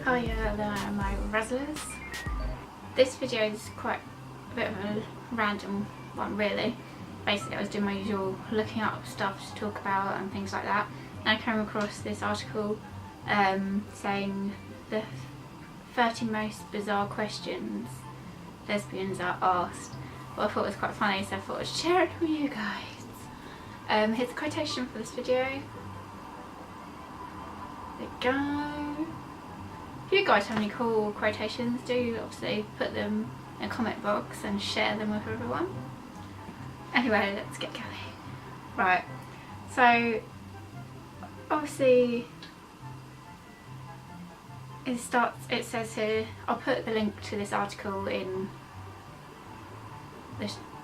Hiya there my wrestlers. This video is quite a bit of a random one really. Basically I was doing my usual looking up stuff to talk about and things like that, and I came across this article saying the 30 most bizarre questions lesbians are asked. What I thought was quite funny, so I thought I'd share it with you guys. Here's a quotation for this video. There we go. If you guys have any cool quotations, do obviously put them in a comment box and share them with everyone. Anyway, let's get going. Right, so obviously it says here, I'll put the link to this article in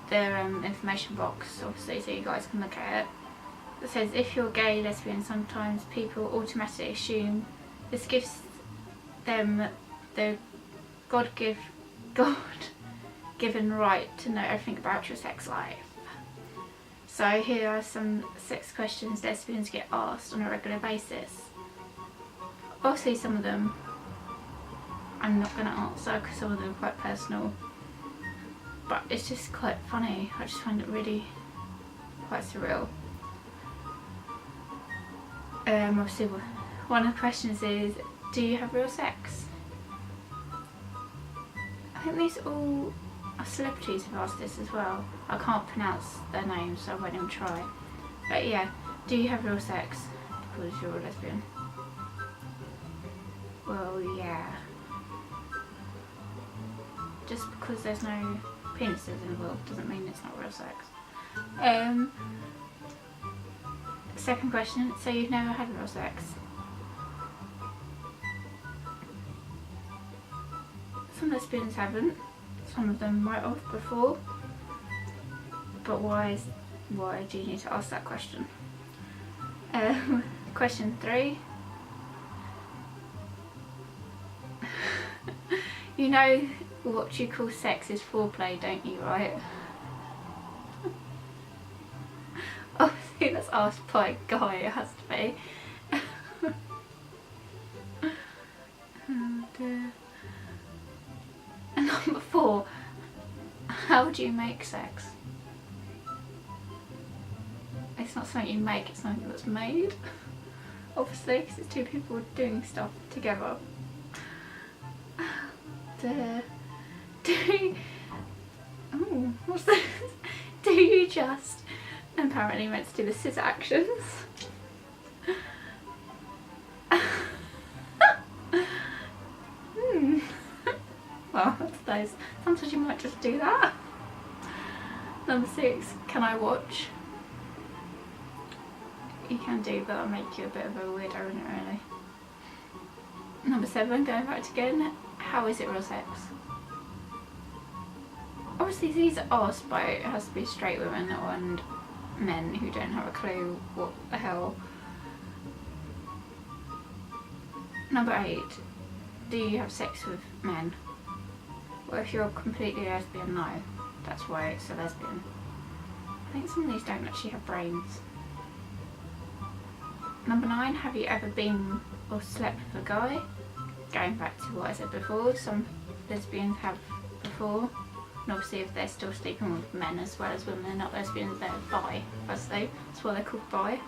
the information box obviously so you guys can look at it. It says, if you're gay, lesbian, sometimes people automatically assume this gives them the God-given right to know everything about your sex life. So here are some sex questions lesbians get asked on a regular basis. Obviously some of them I'm not going to answer because some of them are quite personal, but it's just quite funny. I just find it really quite surreal. Obviously one of the questions is, do you have real sex? I think these all are celebrities who've asked this as well. I can't pronounce their names so I won't even try. But yeah, do you have real sex because you're a lesbian? Well, yeah. Just because there's no penises involved doesn't mean it's not real sex. Second question, so you've never had real sex? Some lesbians haven't, some of them might have before, but why do you need to ask that question? Question 3. You know what you call sex is foreplay, don't you, right? Obviously that's asked by a guy, it has to be. And number 4, how do you make sex? It's not something you make, it's something that's made. Obviously, because it's two people doing stuff together. What's this? Do you just, apparently meant to do the scissor actions. Well, that's those. Sometimes you might just do that. Number 6, can I watch? You can do, but that'll make you a bit of a weirdo, wouldn't it, really? Number 7, going back again, how is it real sex? Obviously these are asked by, it has to be straight women and men who don't have a clue what the hell. Number 8, do you have sex with men? Well, if you're completely lesbian, no. That's why it's a lesbian. I think some of these don't actually have brains. Number 9, have you ever been or slept with a guy? Going back to what I said before, some lesbians have before. And obviously if they're still sleeping with men as well as women, they're not lesbians, they're bi, obviously. That's why they're called bi.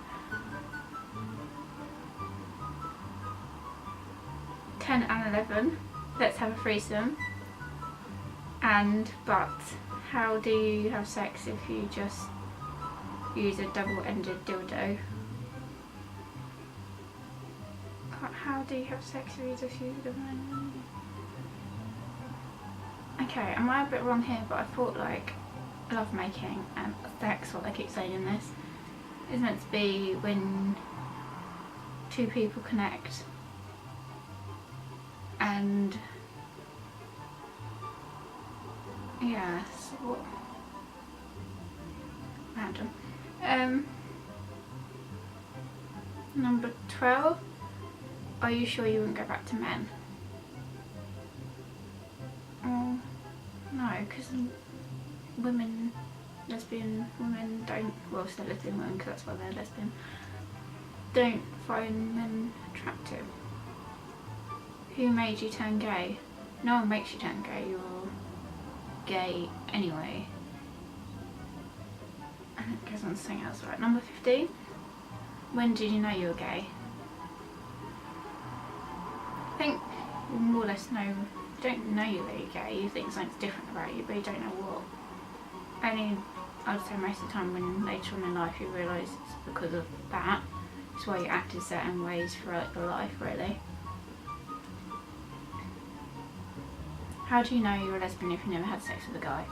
10 and 11, let's have a threesome. But how do you have sex if you just use a double-ended dildo? How do you have sex if you just use a double-ended? Okay, am I a bit wrong here, but I thought like love making and sex, what they keep saying in this, is meant to be when two people connect and yeah, so what? Random. Number 12, are you sure you wouldn't go back to men? No, because women, lesbian women don't, well, still lesbian women because that's why they're lesbian, don't find men attractive. Who made you turn gay? No one makes you turn gay, you're gay anyway. And it goes on to something else, right? Number 15. When did you know you were gay? I think you more or less know, you don't know you're really gay, you think something's different about you, but you don't know what. Only, I'd say most of the time when later on in life you realise it's because of that. It's why you act in certain ways throughout your life, really. How do you know you're a lesbian if you never had sex with a guy?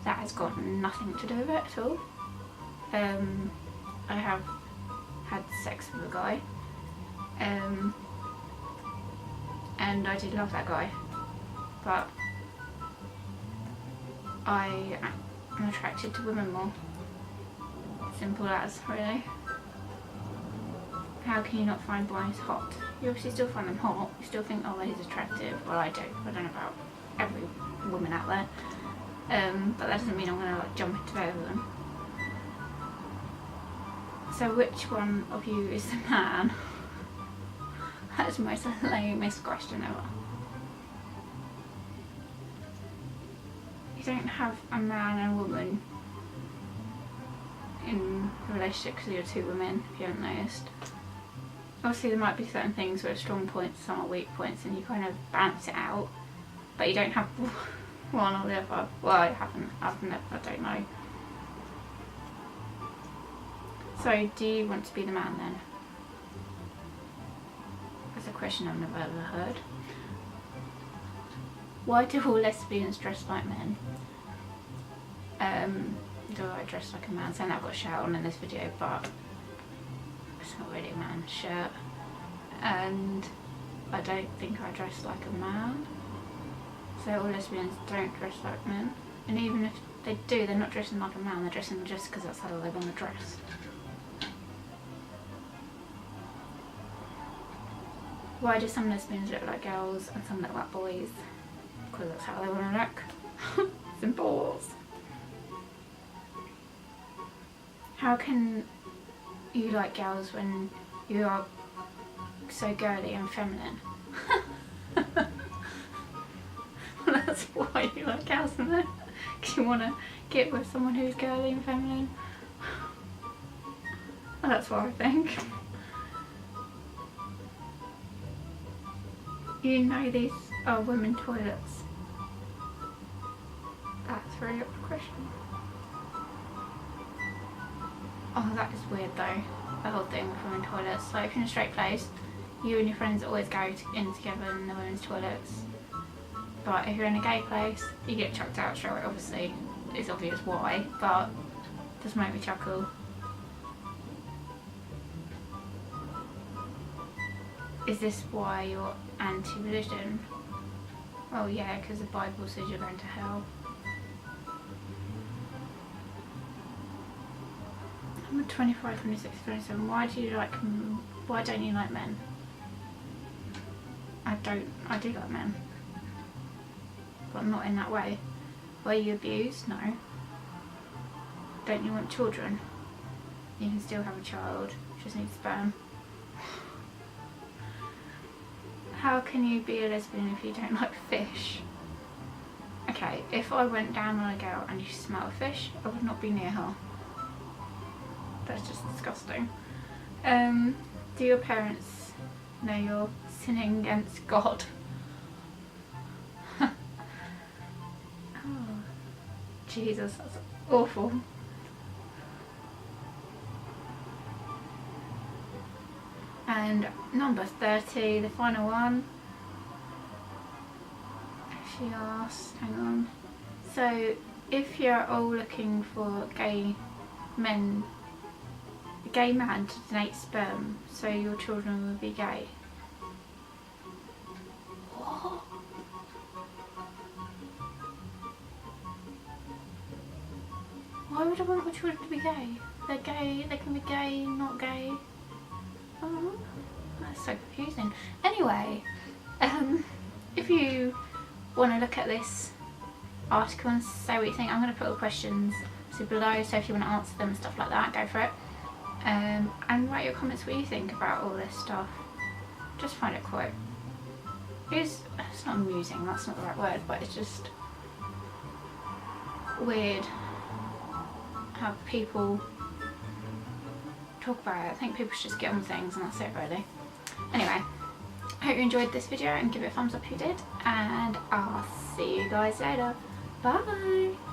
That has got nothing to do with it at all. I have had sex with a guy, and I did love that guy, but I am attracted to women more. Simple as, really. How can you not find boys hot? You obviously still find them hot, you still think, oh, he's attractive. Well, I don't know about every woman out there, but that doesn't mean I'm going to like jump into bed with them. So which one of you is the man? That's the most lamest question ever. You don't have a man and a woman in a relationship because you're two women, if you haven't noticed. Obviously there might be certain things where strong points, some are weak points, and you kind of balance it out, but you don't have one or the other. Well, I haven't, I don't know. So, do you want to be the man then? That's a question I've never ever heard. Why do all lesbians dress like men? Do I dress like a man? Saying that I've got a shirt on in this video, but it's not really a man's shirt. And I don't think I dress like a man. So all lesbians don't dress like men. And even if they do, they're not dressing like a man, they're dressing just because that's how they want to dress. Why do some lesbians look like girls and some look like boys? Because that's how they want to look. Simple. How can you like girls when you are so girly and feminine? Well, that's why you like girls, isn't it? Because you want to get with someone who's girly and feminine. Well, that's what I think. You know these are women toilets. That's a very good question. Oh, that is weird though, the whole thing with women toilets. Like if you're in a straight place, you and your friends always go in together in the women's toilets. But if you're in a gay place, you get chucked out straight away. Obviously, it's obvious why, but it does make me chuckle. Is this why you're anti-religion? Oh yeah, because the Bible says you're going to hell. Number 25, 26, 27. Why don't you like men? I do like men. But not in that way. Were you abused? No. Don't you want children? You can still have a child, just need sperm. How can you be a lesbian if you don't like fish? Okay, if I went down on a girl and you smell a fish, I would not be near her. That's just disgusting. Do your parents know you're sinning against God? Oh, Jesus, that's awful. And number 30, the final one. She asked, hang on. So, if you're all looking for a gay man to donate sperm, so your children will be gay. What? Why would I want my children to be gay? They're gay, they can be gay, not gay. Oh, that's so confusing. Anyway, if you want to look at this article and say what you think, I'm going to put all the questions below, so if you want to answer them and stuff like that, go for it. And write your comments what you think about all this stuff. Just find it quite it's not amusing, that's not the right word, but it's just weird how people talk about it. I think people should just get on with things and that's it really. Anyway, I hope you enjoyed this video and give it a thumbs up if you did, and I'll see you guys later. Bye!